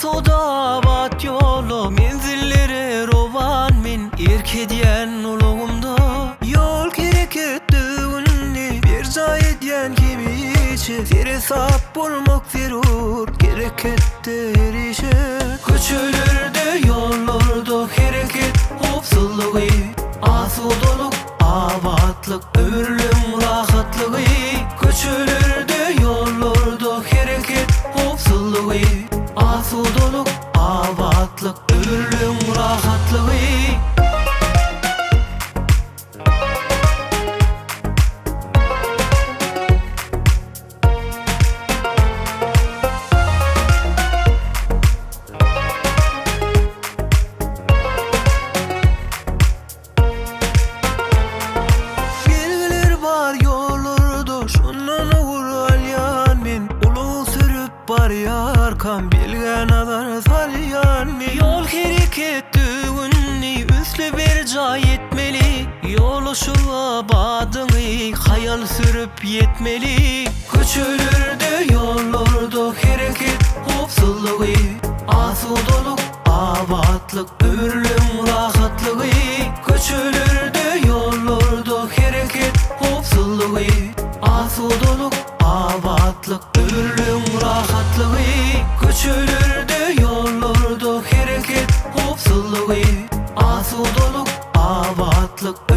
Asudabat yolu menzillere rovan min erke diyen ulugumda yol kerekettiğini bir zayet diyen kimi içi seri sap bulmak zerur kereketti her işe köçülürde yollarda hareket hopsuzluğu asudoluk abatlık ömürlüm rahatlığı köçülürde yollarda hareket hopsuzluğu asudoluk abatlık ömürlüm rahatlığı Arkam bilgen adar salyan mi yol harekettiğini üslü bir cay etmeli yolu şu abadını hayal sürüp yetmeli köçülürde yollarda hareket hopsuzluğu asudoluk abatlık ömürlüm rahatlığı köçülürde yollarda hareket hopsuzluğu asudoluk abatlık ömürlüm rahatlığı köçülürde yollarda hareket hopsuzluğu asudoluk abatlık